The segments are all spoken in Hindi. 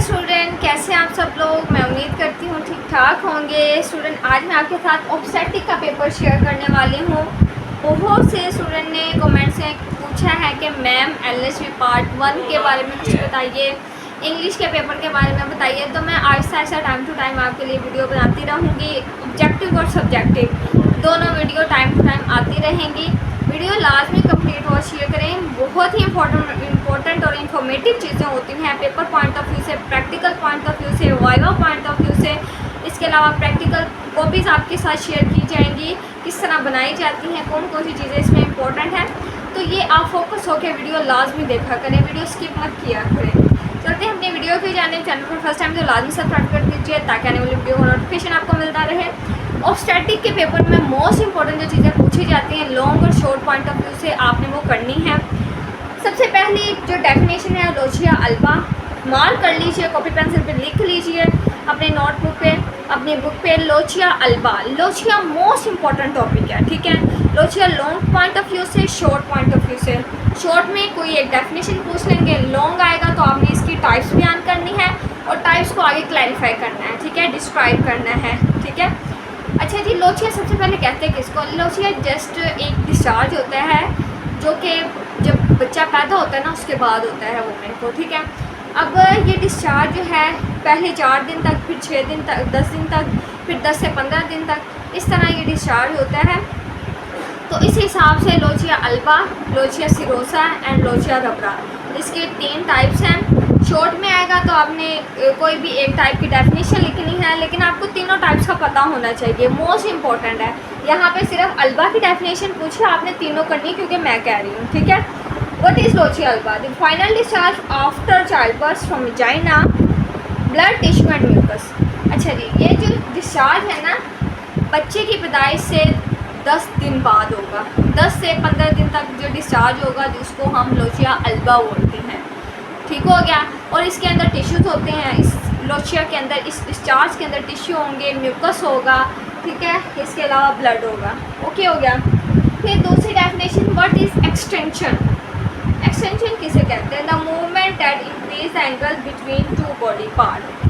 स्टूडेंट, कैसे हैं आप सब लोग। मैं उम्मीद करती हूँ ठीक ठाक होंगे। स्टूडेंट, आज मैं आपके साथ ऑब्स्टेटिक का पेपर शेयर करने वाली हूँ। बहुत से स्टूडेंट ने कमेंट से पूछा है कि मैम एलएसवी पार्ट 1 के बारे में कुछ बताइए, इंग्लिश के पेपर के बारे में बताइए। तो मैं Aahista Aahista time to time आपके लिए वीडियो बनाती रहूँगी। ऑब्जेक्टिव और सब्जेक्टिव दोनों वीडियो टाइम टू टाइम आती रहेंगी। वीडियो लाजमी कंप्लीट और शेयर करें। बहुत ही इंपॉर्टेंट और इन्फॉर्मेटिव चीज़ें होती हैं पेपर पॉइंट ऑफ व्यू से, प्रैक्टिकल पॉइंट ऑफ व्यू से, वाइवा पॉइंट ऑफ व्यू से। इसके अलावा प्रैक्टिकल कॉपीज़ आपके साथ शेयर की जाएंगी, किस तरह बनाई जाती हैं, कौन कौन सी चीज़ें इसमें इंपॉर्टेंट हैं। तो ये आप फोकस होकर वीडियो लाजमी देखा करें, वीडियो स्किप मत किया करें। चलते हैं अपने वीडियो की जाने। चैनल पर फर्स्ट टाइम तो लाजमी सब्सक्राइब कर दीजिए ताकि आने वाली वीडियो का नोटिफिकेशन आपको मिलता रहे। ऑब्स्टेटिक के पेपर में मोस्ट इंपॉर्टेंट जो चीज़ें पूछी जाती हैं लॉन्ग और शॉर्ट पॉइंट ऑफ व्यू से, आपने वो करनी है। सबसे पहली जो डेफिनेशन है लोचिया अल्बा, मार्क कर लीजिए, कॉपी पेंसिल पे लिख लीजिए अपने नोटबुक पे, अपनी बुक पे। Lochia alba, lochia most important topic है, ठीक है। Lochia long point of view से, शॉर्ट पॉइंट ऑफ व्यू से। शॉर्ट में कोई एक डेफिनेशन पूछ लेंगे, लॉन्ग आएगा तो आपने इसकी टाइप्स बयान करनी है और टाइप्स को आगे क्लैरिफाई करना है, ठीक है, डिस्क्राइब करना है, ठीक है। अच्छा जी, लोचिया सबसे पहले कहते हैं किसको? लोचिया जस्ट एक डिस्चार्ज होता है जो कि जब बच्चा पैदा होता है ना उसके बाद होता है वुमेन को, ठीक है। अब ये डिस्चार्ज जो है पहले 4 दिन तक, फिर 6 दिन तक, 10 दिन तक, फिर 10 से 15 दिन तक, इस तरह ये डिस्चार्ज होता है। तो इस हिसाब से lochia alba, lochia serosa and lochia rubra, इसके 3 टाइप्स हैं। शॉर्ट में आएगा तो आपने कोई भी एक टाइप की डेफिनेशन लिखनी है, लेकिन आपको तीनों टाइप्स का पता होना चाहिए, मोस्ट इंपॉर्टेंट है। यहाँ पे सिर्फ अल्बा की डेफिनेशन पूछी, आपने तीनों करनी क्योंकि मैं कह रही हूँ, ठीक है। What is lochia alba? The final discharge after child birth from vagina, blood tissue and mucus. अच्छा जी, ये जो डिस्चार्ज है ना बच्चे की पैदाइश से 10 दिन बाद होगा, 10 से 15 दिन तक जो डिस्चार्ज होगा जिसको हम लोचिया अल्बा बोलते हैं, ठीक हो गया। और इसके अंदर टिश्यूज़ होते हैं, इस लोचिया के अंदर, इस डिस्चार्ज के अंदर टिश्यू होंगे, म्यूकस होगा, ठीक है। इसके अलावा ब्लड होगा, ओके हो गया। फिर दूसरी definition, what is extension? Extension किसे कहते हैं? The movement that increase the angle between 2 body part,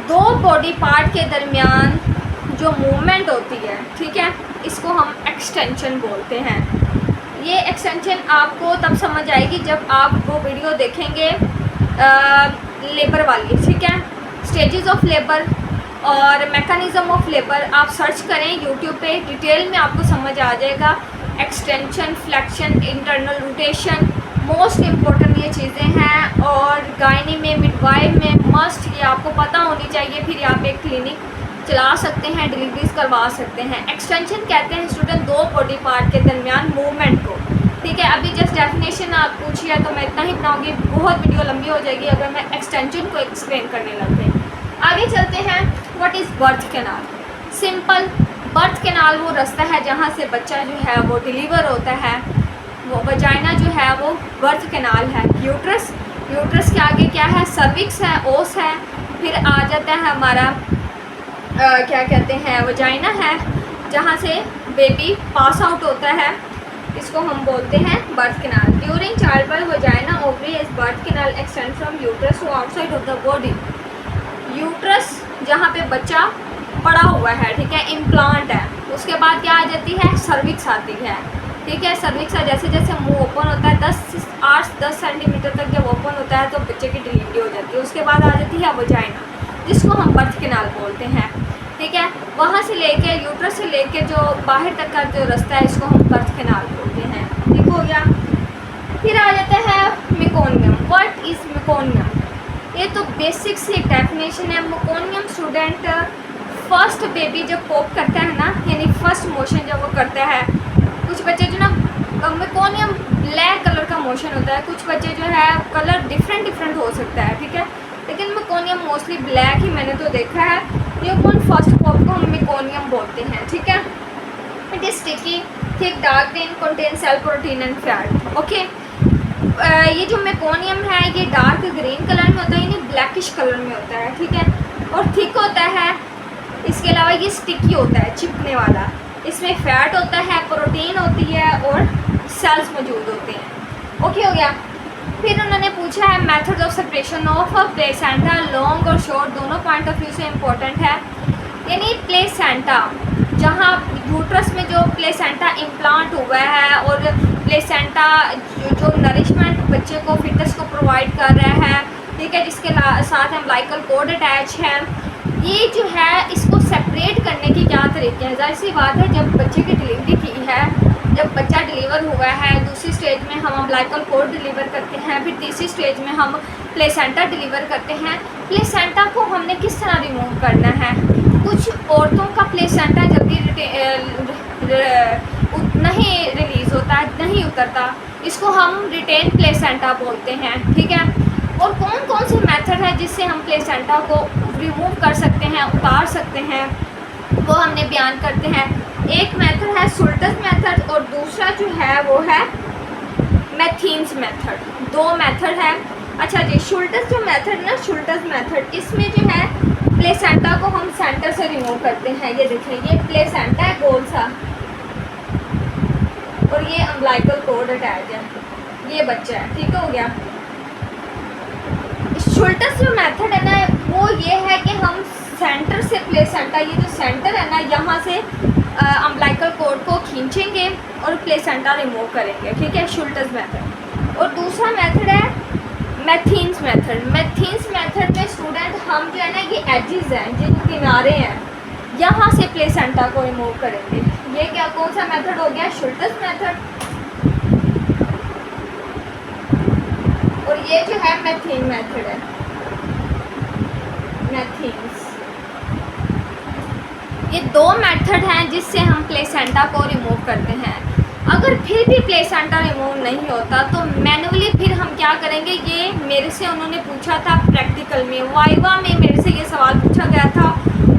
2 body part के दरमियान जो मूवमेंट होती है, ठीक है, इसको हम एक्सटेंशन बोलते हैं। ये एक्सटेंशन आपको तब समझ आएगी जब आप वो वीडियो देखेंगे लेबर वाली, ठीक है। स्टेजेस ऑफ लेबर और मैकेनिज़्म ऑफ लेबर आप सर्च करें यूट्यूब पे, डिटेल में आपको समझ आ जाएगा। Extension, flexion, internal rotation, most important ये चीज़ें हैं। और गायनी में, मिडवाइफ में मस्ट ये आपको पता होनी चाहिए, फिर आप एक क्लिनिक चला सकते हैं, डिलीवरीज करवा सकते हैं। एक्सटेंशन कहते हैं स्टूडेंट 2 बॉडी पार्ट के दरमियान मूवमेंट को, ठीक है। अभी जस्ट डेफिनेशन आप पूछी है तो मैं इतना ही बनाऊंगी, बहुत वीडियो लंबी हो जाएगी अगर मैं एक्सटेंशन को एक्सप्लेन करने लग गई। आगे चलते हैं। What is birth canal? Simple, birth canal वो रास्ता है जहाँ से बच्चा जो है वो डिलीवर होता है, वो वजाइना जो है वो बर्थ कैनाल है। यूट्रस, यूट्रस के आगे क्या है? सर्विक्स है, ओस है, फिर आ जाता है हमारा क्या कहते हैं, वजाइना है, जहाँ से बेबी पास आउट होता है, इसको हम बोलते हैं birth canal. During child birth vagina ovary is birth canal extend from uterus to outside of the body. Uterus जहाँ पे बच्चा पड़ा हुआ है, ठीक है, इम्प्लांट है, उसके बाद क्या आ जाती है? सर्विक्स आती है, ठीक है। सर्विक्स जैसे जैसे मुंह ओपन होता है 8-10 सेंटीमीटर तक जब ओपन होता है तो बच्चे की डिलीवरी हो जाती है। उसके बाद आ जाती है वजाइना जिसको हम बर्थ कैनाल बोलते हैं, ठीक है। वहाँ से लेके यूट्रस से लेके जो बाहर तक का जो रास्ता है इसको हम बर्थ कैनाल बोलते हैं, ठीक हो गया। फिर आ जाता है मेकोनियम। What is meconium? ये तो बेसिक सी एक डेफिनेशन है। मेकोनियम स्टूडेंट फर्स्ट बेबी जब पॉप करता है ना, यानी फर्स्ट मोशन जब वो करता है, कुछ बच्चे जो ना मेकोनियम ब्लैक कलर का मोशन होता है, कुछ बच्चे जो है कलर डिफरेंट हो सकता है, ठीक है, लेकिन मेकोनियम मोस्टली ब्लैक ही मैंने तो देखा है। ये कौन फर्स्ट पॉप को हम मेकोनियम बोलते हैं, ठीक है। It is sticky, thick, dark green, contain cell protein and fat, okay. ये जो मेकोनियम है ये डार्क ग्रीन कलर में होता है, यानी ब्लैकिश कलर में होता है, ठीक है, और थिक होता है। इसके अलावा ये स्टिकी होता है, चिपकने वाला। इसमें फैट होता है, प्रोटीन होती है और सेल्स मौजूद होते हैं, ओके हो गया। फिर उन्होंने पूछा है method of separation of placenta, long और शॉर्ट दोनों पॉइंट ऑफ व्यू से इम्पोर्टेंट है। यानी प्लेसेंटा जहाँ यूट्रस में जो प्लेसेंटा इम्प्लांट हुआ है और प्लेसेंटा जो नरिशमेंट बच्चे को फिटनेस को प्रोवाइड कर रहा है, ठीक है, जिसके साथ अम्बिलिकल कॉर्ड अटैच है, ये जो है इसको सेपरेट करने के क्या तरीके हैं। जाहिर सी बात है जब बच्चे की डिलीवरी की है, जब बच्चा डिलीवर हुआ है, दूसरी स्टेज में हम अम्बिलिकल कॉर्ड डिलीवर करते हैं, फिर तीसरी स्टेज में हम प्लेसेंटा डिलीवर करते हैं। प्लेसेंटा को हमने किस तरह रिमूव करना है। कुछ औरतों का प्लेसेंटा जल्दी नहीं रिलीज़ होता है, नहीं उतरता, इसको हम रिटेन प्लेसेंटा बोलते हैं, ठीक है। और कौन कौन से मेथड है जिससे हम प्लेसेंटा को रिमूव कर सकते हैं, उतार सकते हैं, वो हमने बयान करते हैं। एक मेथड है शुल्टर्स मेथड और दूसरा जो है वो है मैथिन्स मेथड। दो मेथड है। अच्छा जी, शुल्टर्स जो मेथड ना, शुल्टर्स मेथड, इसमें जो है प्लेसेंटा को हम सेंटर से रिमूव करते हैं। ये देखिए, ये प्लेसेंटा है गोल सा और ये अम्बिलिकल कॉर्ड अटैच है, ये बच्चा है, ठीक हो गया। शुल्टर्स जो मेथड है ना, वो ये है कि हम सेंटर से प्लेसेंटा, ये जो सेंटर है ना, यहाँ से अम्बिलिकल कॉर्ड को खींचेंगे और प्लेसेंटा रिमूव करेंगे, ठीक है, शुल्टर्स मेथड। और दूसरा मेथड है मैथिन्स मेथड। मैथिन्स मेथड में स्टूडेंट हम जो है ना, ये एजेस हैं, जो किनारे हैं, यहाँ से प्लेसेंटा को रिमूव करेंगे। ये क्या, कौन सा मेथड हो गया, शुल्टर्स मेथड। और ये जो है मैथिन मेथड है, मैथिन्स। ये दो मेथड हैं जिससे हम प्लेसेंटा को रिमूव करते हैं। अगर फिर भी प्लेसेंटा रिमूव नहीं होता तो मैनुअली फिर हम क्या करेंगे। ये मेरे से उन्होंने पूछा था प्रैक्टिकल में, वाइवा में मेरे से ये सवाल पूछा गया था,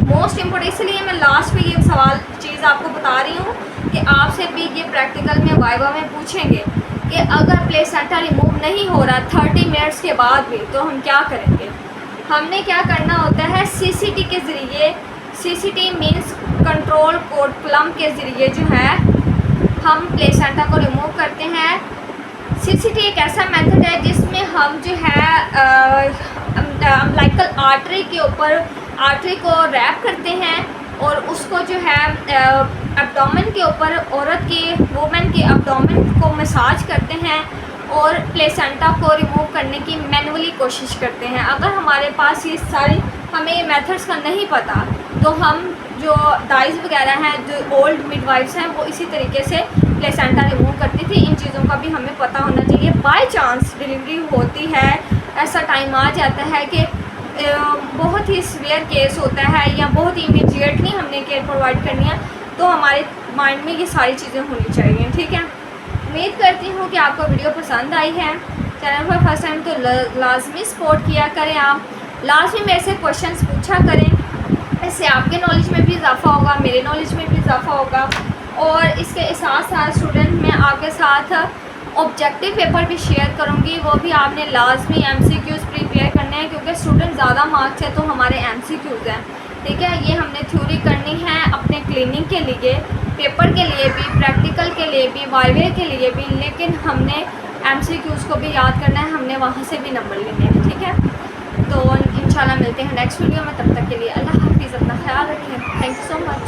मोस्ट इम्पोर्टेंट। इसलिए मैं लास्ट में ये सवाल चीज़ आपको बता रही हूँ कि आपसे भी ये प्रैक्टिकल में वाइवा में पूछेंगे कि अगर प्लेसेंटा रिमूव नहीं हो रहा 30 मिनट्स के बाद भी, तो हम क्या करेंगे। हमने क्या करना होता है, सीसीटी के ज़रिए, सीसीटी मीन्स कंट्रोल कोलम के ज़रिए जो है हम प्लेसेंटा को रिमूव करते हैं। सीसीटी एक ऐसा मेथड है जिसमें हम जो है अम्बिलिकल आर्टरी के ऊपर आर्टरी को रैप करते हैं और उसको जो है एब्डोमेन के ऊपर, औरत के, वुमेन के एब्डोमेन को मसाज करते हैं और प्लेसेंटा को रिमूव करने की मैनुअली कोशिश करते हैं। अगर हमारे पास ये सारी हमें मेथड्स का नहीं पता तो हम जो दाइज वगैरह हैं, जो ओल्ड मिडवाइफ्स हैं, वो इसी तरीके से प्लेसेंटा रिमूव करती थी। इन चीज़ों का भी हमें पता होना चाहिए। बाय चांस डिलीवरी होती है, ऐसा टाइम आ जाता है कि बहुत ही सीवियर केस होता है या बहुत ही इमीडिएटली हमने केयर प्रोवाइड करनी है, तो हमारे माइंड में ये सारी चीज़ें होनी चाहिए, ठीक है। उम्मीद करती हूँ कि आपको वीडियो पसंद आई है। चैनल पर फर्स्ट टाइम तो लाजमी सपोर्ट किया करें, आप लाजमी मेरे से क्वेश्चंस पूछा करें, इससे आपके नॉलेज में भी इजाफा होगा, मेरे नॉलेज में भी इजाफा होगा। और इसके साथ साथ स्टूडेंट मैं आपके साथ ऑब्जेक्टिव पेपर भी शेयर करूँगी, वो भी आपने लाजमी MCQs प्रिपेयर करने हैं, क्योंकि स्टूडेंट ज़्यादा मार्क्स है तो हमारे MCQs हैं, ठीक है। ये हमने थ्योरी करनी है अपने क्लिनिक के लिए, पेपर के लिए भी, प्रैक्टिकल के लिए भी, वाइवे के लिए भी, लेकिन हमने MCQs को भी याद करना है, हमने वहाँ से भी नंबर लेने हैं, ठीक है। तो इंशाल्लाह मिलते हैं नेक्स्ट वीडियो में, तब तक के लिए अल्लाह हाफिज़, अपना ख्याल रखें, थैंक यू सो मच।